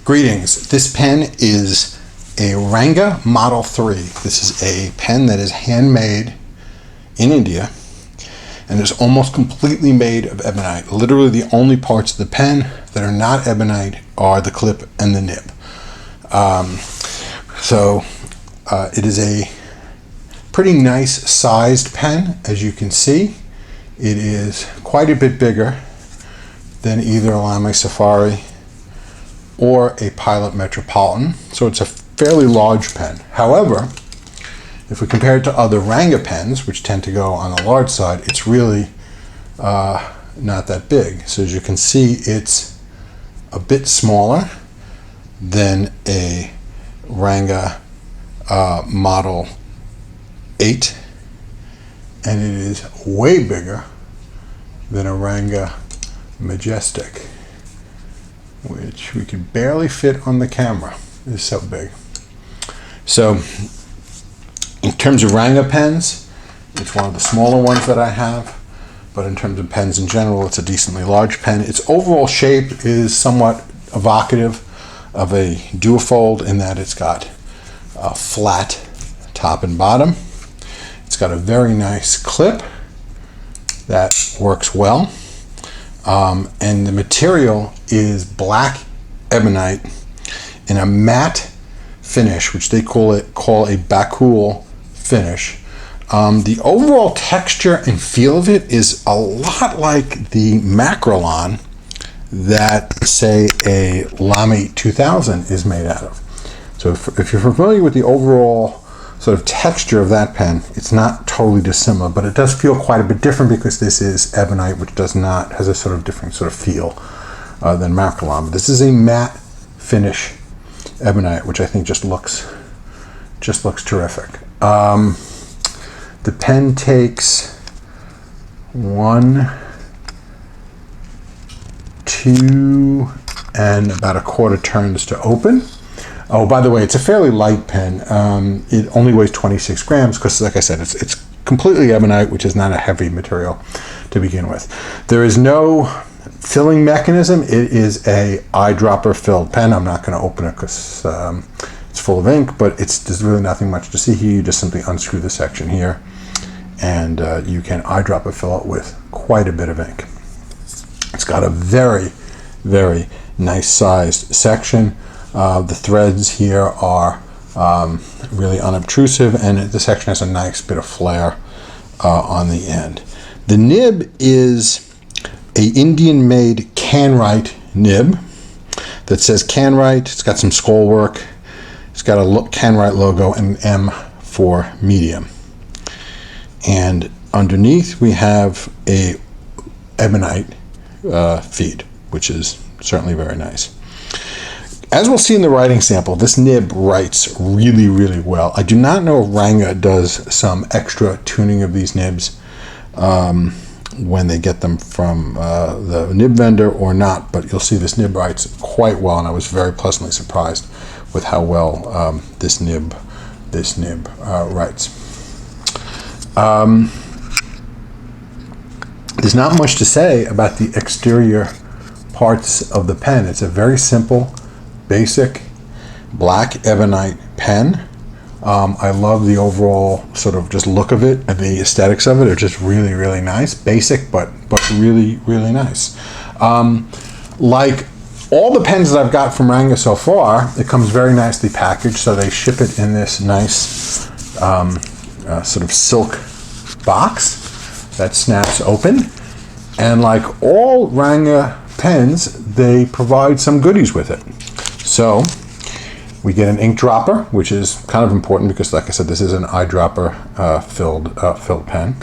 Greetings. This pen is a Ranga Model 3. This is a pen that is handmade in India and is almost completely made of ebonite. Literally the only parts of the pen that are not ebonite are the clip and the nib. It is a pretty nice sized pen, as you can see. It is quite a bit bigger than either a Lamy Safari or a Pilot Metropolitan, so it's a fairly large pen. However, if we compare it to other Ranga pens, which tend to go on the large side, it's really not that big. So as you can see, it's a bit smaller than a Ranga Model 8, and it is way bigger than a Ranga Majestic, which we can barely fit on the camera. It's so big. So in terms of Ranga pens, it's one of the smaller ones that I have, but in terms of pens in general, it's a decently large pen. Its overall shape is somewhat evocative of a duofold in that it's got a flat top and bottom. It's got a very nice clip that works well. And the material is black ebonite in a matte finish, which they call a Bakul finish. The overall texture and feel of it is a lot like the Macrolon that, say, a Lamy 2000 is made out of. So if you're familiar with the overall sort of texture of that pen, it's not totally dissimilar, but it does feel quite a bit different because this is ebonite, which has a sort of different sort of feel than Macrolon. But this is a matte finish ebonite, which I think just looks terrific. The pen takes 1, 2, and about a quarter turns to open. Oh, by the way, it's a fairly light pen. It only weighs 26 grams because, like I said, it's completely ebonite, which is not a heavy material to begin with. There is no filling mechanism. It is a eyedropper filled pen. I'm not going to open it because it's full of ink, but there's really nothing much to see here. You just simply unscrew the section here, and you can eyedropper fill it with quite a bit of ink. It's got a very, very nice sized section. The threads here are really unobtrusive, and the section has a nice bit of flare on the end. The nib is a Indian-made Canwrite nib that says Canwrite. It's got some scroll work. It's got a Canwrite logo and M for medium. And underneath we have a ebonite feed, which is certainly very nice. As we'll see in the writing sample, this nib writes really, really well. I do not know if Ranga does some extra tuning of these nibs when they get them from the nib vendor or not, but you'll see this nib writes quite well, and I was very pleasantly surprised with how well this nib writes. There's not much to say about the exterior parts of the pen. It's a very simple, basic black ebonite pen. I love the overall sort of just look of it, and the aesthetics of it are just really, really nice. Basic, but really, really nice. Like all the pens that I've got from Ranga so far, it comes very nicely packaged. So they ship it in this nice sort of silk box that snaps open. And like all Ranga pens, they provide some goodies with it. So we get an ink dropper, which is kind of important because, like I said, this is an eyedropper filled pen.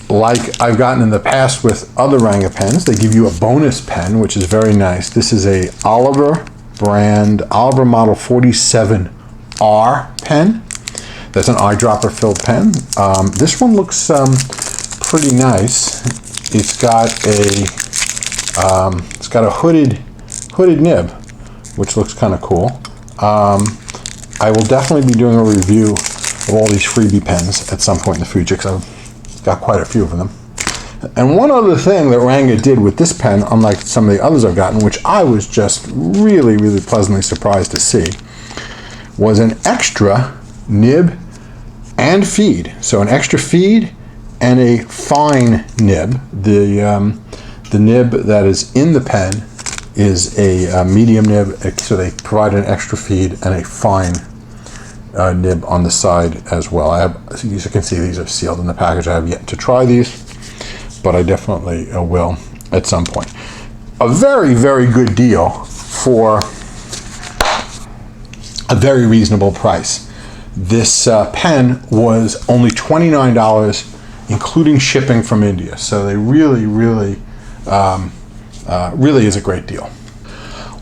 Like I've gotten in the past with other Ranga pens, they give you a bonus pen, which is very nice. This is a Oliver Model 47R pen. That's an eyedropper filled pen. This one looks pretty nice. It's got a hooded nib, which looks kind of cool. I will definitely be doing a review of all these freebie pens at some point in the future because I've got quite a few of them. And one other thing that Ranga did with this pen, unlike some of the others I've gotten, which I was just really, really pleasantly surprised to see, was an extra nib and feed. So an extra feed and a fine nib. The nib that is in the pen is a medium nib, so they provide an extra feed and a fine nib on the side as well. I have, as you can see, these are sealed in the package. I have yet to try these, but I definitely will at some point. A very, very good deal for a very reasonable price. This pen was only $29, including shipping from India. So they really, really, really is a great deal.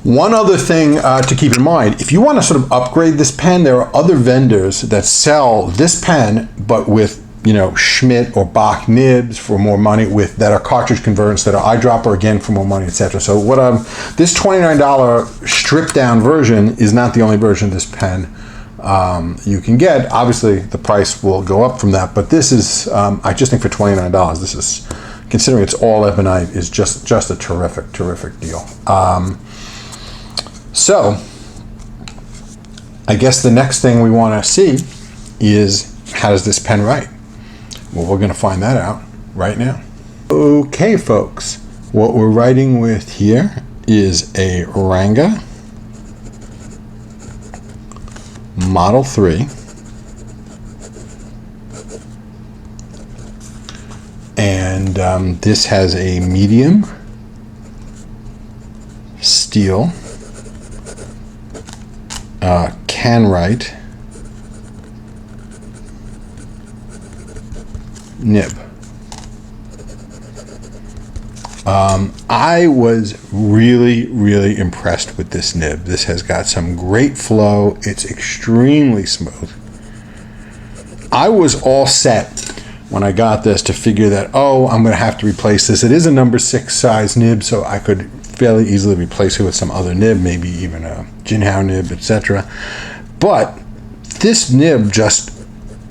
One other thing to keep in mind, if you want to sort of upgrade this pen, there are other vendors that sell this pen, but with, you know, Schmidt or Bach nibs for more money, with that are cartridge converters, that are eyedropper again for more money, etc. So what this $29 stripped down version is not the only version of this pen you can get. Obviously, the price will go up from that, but this is, I just think for $29, this is, considering it's all ebonite, is just a terrific, terrific deal. So, I guess the next thing we want to see is, how does this pen write? Well, we're going to find that out right now. Okay, folks, what we're writing with here is a Ranga Model 3. And this has a medium steel can write nib. I was really, really impressed with this nib. This has got some great flow. It's extremely smooth. I was all set when I got this to figure that, oh, I'm going to have to replace this. It is a number 6 size nib, so I could fairly easily replace it with some other nib, maybe even a Jinhao nib, etc. But this nib, just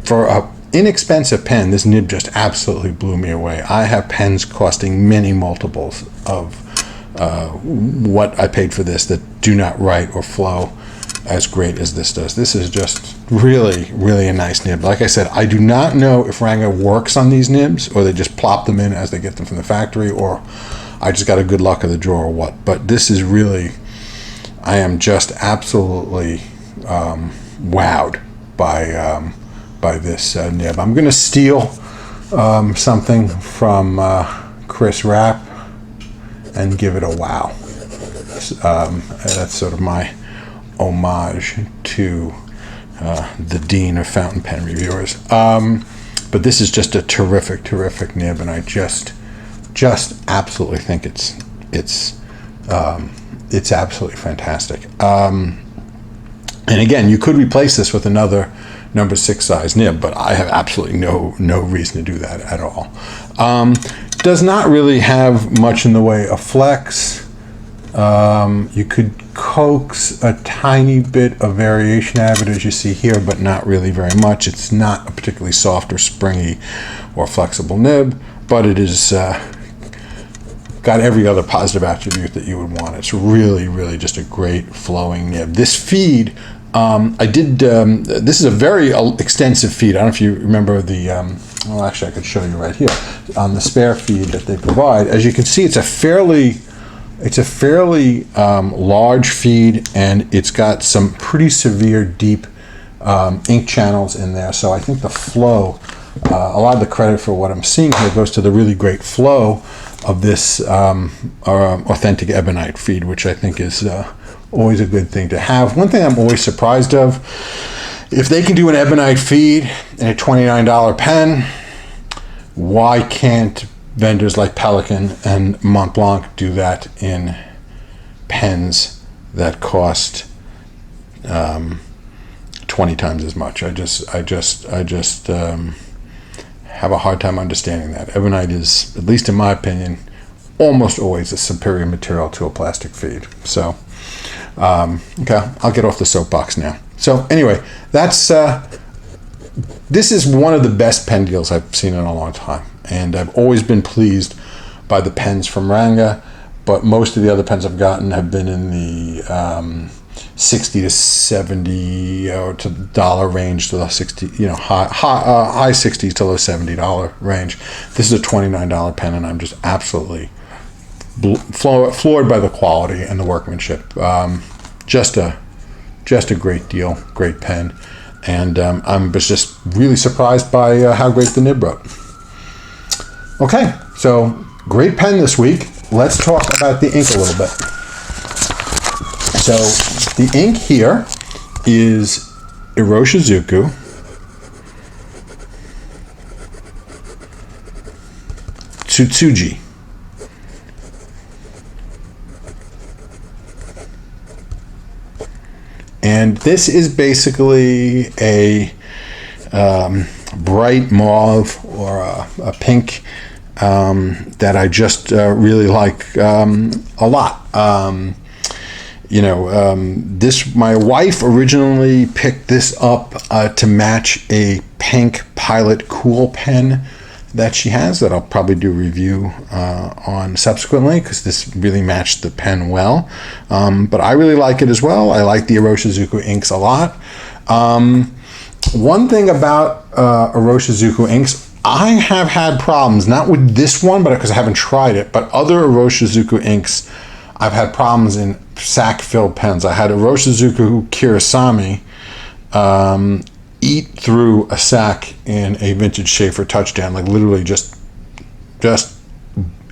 for a inexpensive pen, this nib just absolutely blew me away. I have pens costing many multiples of what I paid for this that do not write or flow as great as this does. This is just really, really a nice nib. Like I said, I do not know if Ranga works on these nibs, or they just plop them in as they get them from the factory, or I just got a good luck of the draw or what. But this is really, I am just absolutely wowed by this nib. I'm going to steal something from Chris Rapp and give it a wow. That's sort of my homage to the Dean of Fountain Pen Reviewers. But this is just a terrific, terrific nib, and I just absolutely think it's absolutely fantastic. And again, you could replace this with another number 6 size nib, but I have absolutely no reason to do that at all. Does not really have much in the way of flex. You could coax a tiny bit of variation out of it, as you see here, but not really very much. It's not a particularly soft or springy or flexible nib, but it is got every other positive attribute that you would want. It's really, really just a great flowing nib. This feed, this is a very extensive feed. I don't know if you remember the, well, actually I could show you right here on the spare feed that they provide. As you can see, it's a fairly large feed, and it's got some pretty severe deep ink channels in there. So I think the flow, a lot of the credit for what I'm seeing here goes to the really great flow of this authentic ebonite feed, which I think is always a good thing to have. One thing I'm always surprised of, if they can do an ebonite feed in a $29 pen, why can't vendors like Pelican and Montblanc do that in pens that cost 20 times as much? I just have a hard time understanding that. Ebonite is, at least in my opinion, almost always a superior material to a plastic feed. So, okay, I'll get off the soapbox now. So anyway, that's this is one of the best pen deals I've seen in a long time. and I've always been pleased by the pens from Ranga, but most of the other pens I've gotten have been in the 60 to 70 or to dollar range to the 60, high 60s to low $70 range. This is a $29 pen, and I'm just absolutely floored by the quality and the workmanship. Just a great deal, great pen, and I'm just really surprised by how great the nib wrote. Okay, so great pen this week. Let's talk about the ink a little bit. So the ink here is Iroshizuku Tsutsuji. And this is basically a bright mauve or a pink that I just really like a lot. My wife originally picked this up to match a pink Pilot Cool pen that she has that I'll probably do a review on subsequently, because this really matched the pen well. But I really like it as well. I like the Iroshizuku inks a lot. One thing about Iroshizuku inks, I have had problems, not with this one, but because I haven't tried it, but other Iroshizuku inks, I've had problems in sack-filled pens. I had Iroshizuku Kirasami eat through a sack in a vintage Schaefer touchdown, like literally just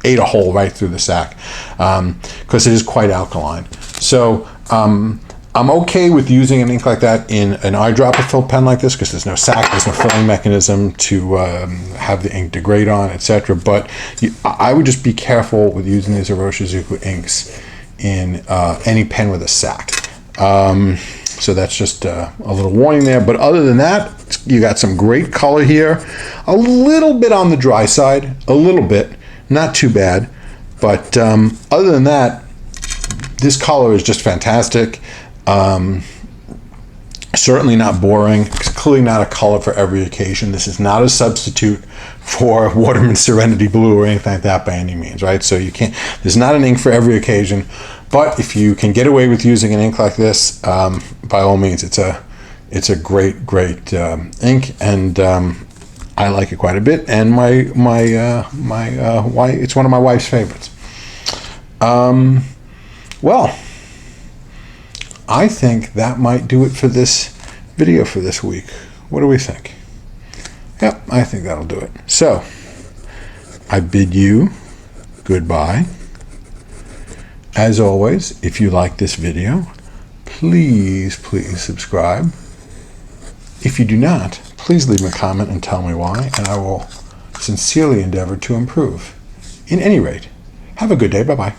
ate a hole right through the sack, because it is quite alkaline. So I'm okay with using an ink like that in an eyedropper filled pen like this, because there's no sack, there's no filling mechanism to have the ink degrade on, etc. But I would just be careful with using these Iroshizuku inks in any pen with a sack. So that's just a little warning there. But other than that, you got some great color here. A little bit on the dry side, a little bit, not too bad. But other than that, this color is just fantastic. Certainly not boring. It's clearly not a color for every occasion. This is not a substitute for Waterman Serenity Blue or anything like that by any means, right? So you can't, there's not an ink for every occasion, but if you can get away with using an ink like this, by all means, it's a great ink, and I like it quite a bit, and my wife, it's one of my wife's favorites. Well, I think that might do it for this video for this week. What do we think? Yep, I think that'll do it. So, I bid you goodbye. As always, if you like this video, please subscribe. If you do not, please leave me a comment and tell me why, and I will sincerely endeavor to improve. In any rate, have a good day. Bye-bye.